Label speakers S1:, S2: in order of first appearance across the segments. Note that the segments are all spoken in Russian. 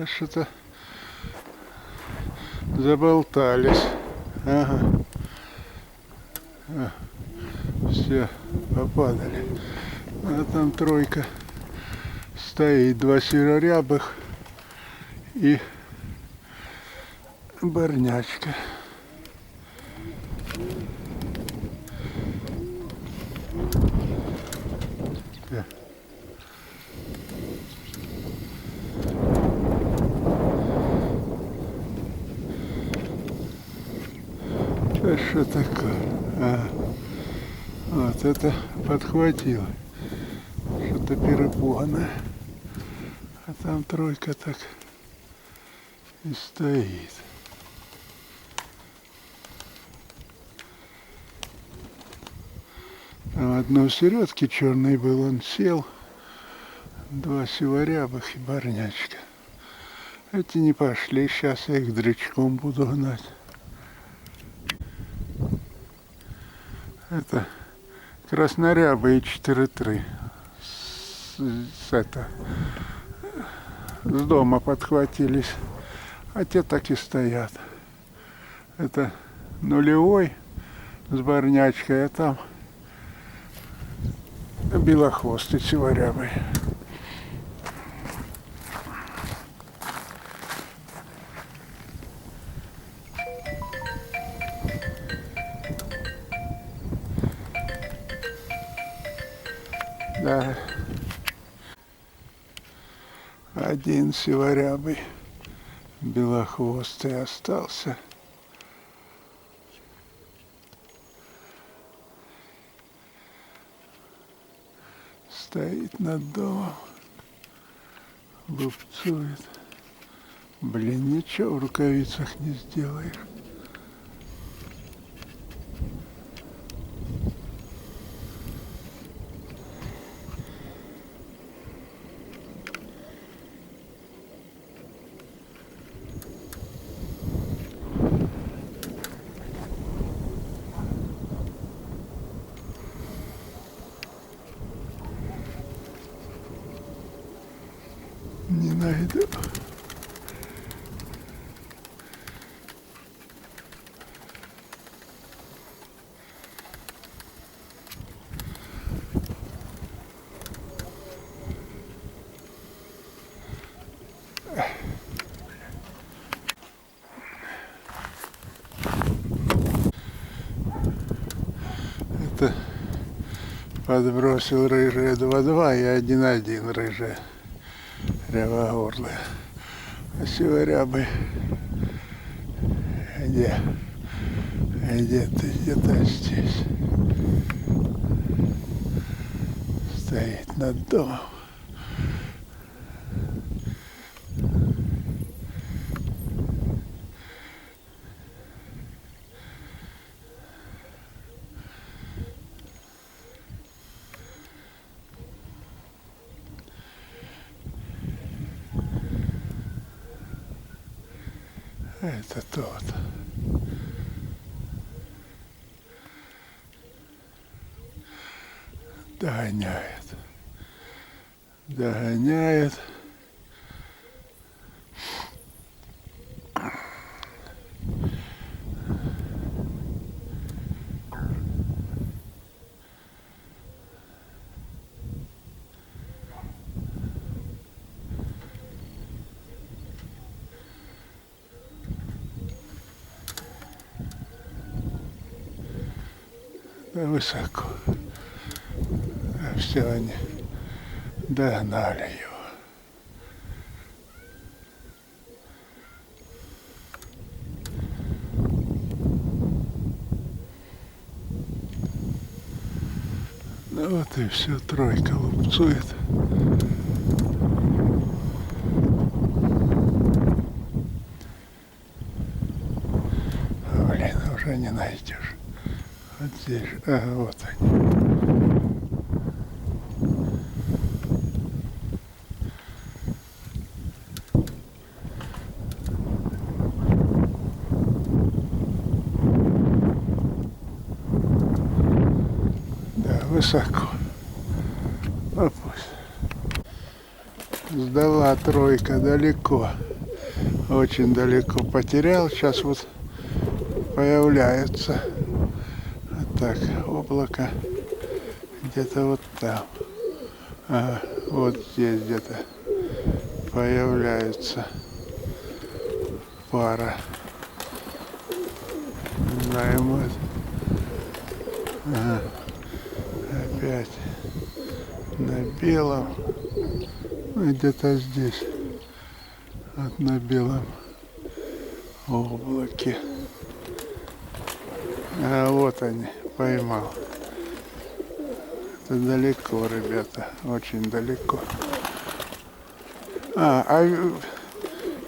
S1: Что-то заболтались. Ага. Все, попадали. А там тройка стоит. Два серорябых и барнячка. Да что такое? Вот это подхватило. Что-то перепуганное. А там тройка так и стоит. Там одно в середке черный был, он сел. Два сиворябых и барнячка. Эти не пошли, сейчас я их дрючком буду гнать. Это краснорябые 4-3. С дома подхватились. А те так и стоят. Это нулевой с барнячкой, а там белохвостый сиворябый. Да. Один сиворябый белохвостый остался. Стоит над домом. Лупцует. Блин, ничего в рукавицах не сделаешь. Не найду. Это подбросил рыжие 2-2 и 1-1 рыжие рябогорлые. А сиворябый где? Где ты? Где-то здесь. Стоит над домом. Это тот. Догоняет. Догоняет. Да высоко. А все они догнали его. Ну вот и все, тройка лупцует. Блин, уже не найдешь. Вот здесь, вот они. Да, высоко. А пусть. Сдала тройка далеко. Очень далеко потерял. Сейчас вот появляется. Вот так, облако где-то вот там. А вот здесь где-то появляется пара. Не знаю, может. Ага. Опять на белом. Ну, где-то здесь. Вот на белом облаке. А вот они, поймал. Это далеко, ребята, очень далеко. А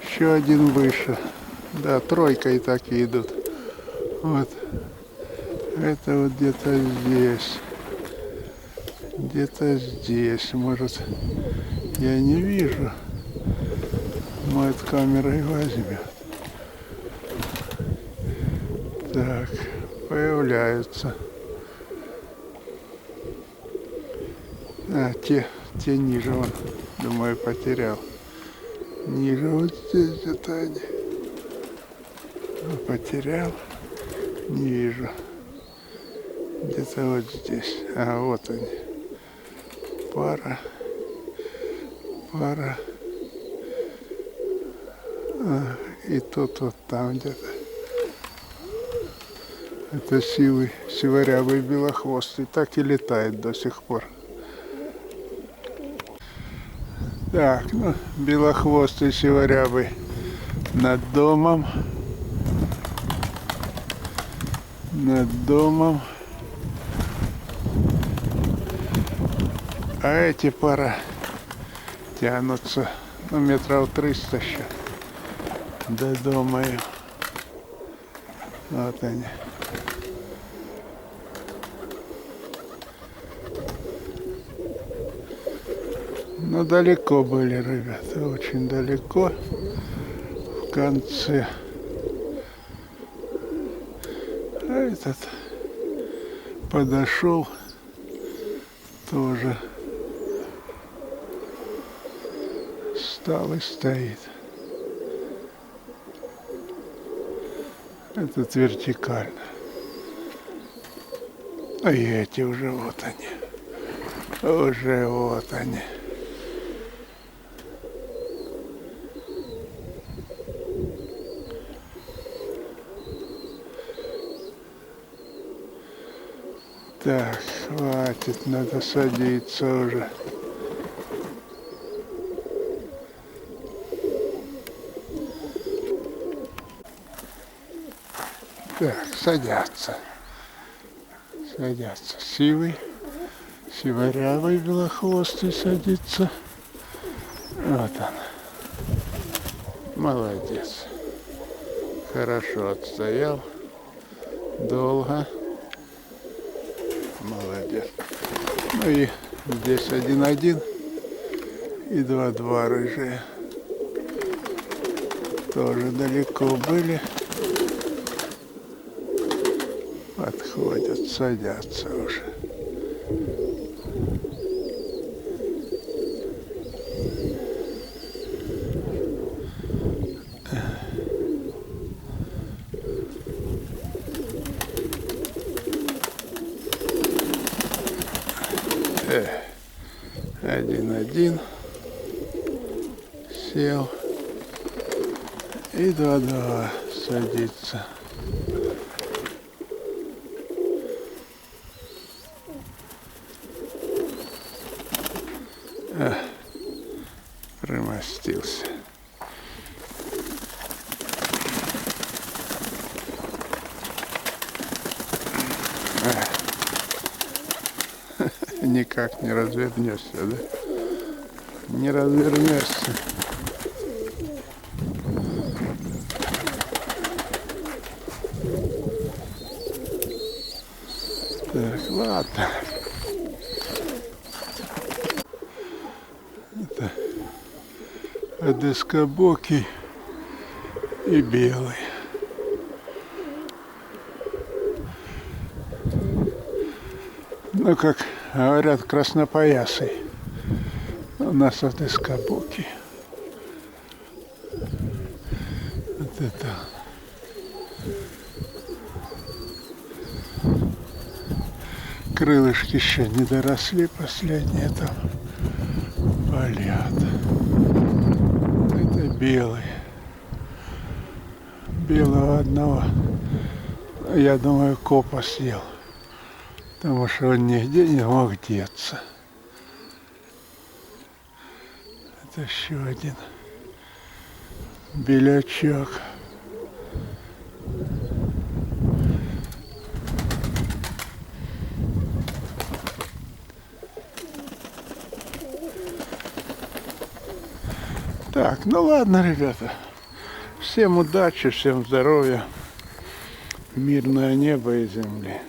S1: еще один выше. Да, тройка и так и идут. Вот. Это вот где-то здесь. Где-то здесь. Может, я не вижу. Может, камера и возьмет. Так, появляются. А, те ниже он, думаю, потерял. Ниже вот здесь где-то они. Потерял. Не вижу. Где-то вот здесь. А, вот они. Пара. А, и тут вот там где-то. Это сиворябый белохвостый. Так и летает до сих пор. Так, ну, белохвостый сиворябый над домом. А эти пара тянутся, ну, метров 300 еще до дома. Вот они. Но далеко были, ребята, очень далеко. В конце. А этот подошел тоже. Стал и стоит. Этот вертикально. А и эти уже вот они. Уже вот они. Так, хватит, надо садиться уже. Так, садятся. Сиворявый белохвостый садится. Вот он. Молодец. Хорошо отстоял. Долго. Молодец. Ну и здесь 1-1 и 2-2 рыжие. Тоже далеко были. Подходят, садятся уже. Один сел и 2-2 садится. Примостился. Никак не развернешься, да? Не развернешься. Так, ладно. Это одескобокий и белый. Ну, как говорят, краснопоясый. У нас вот из кабуки. Вот это. Крылышки еще не доросли, последние там болят. Это белый. Белого одного, я думаю, копа съел. Потому что он нигде не мог деться. Это еще один белячок. Так, ну ладно, ребята. Всем удачи, всем здоровья, мирное небо и земли.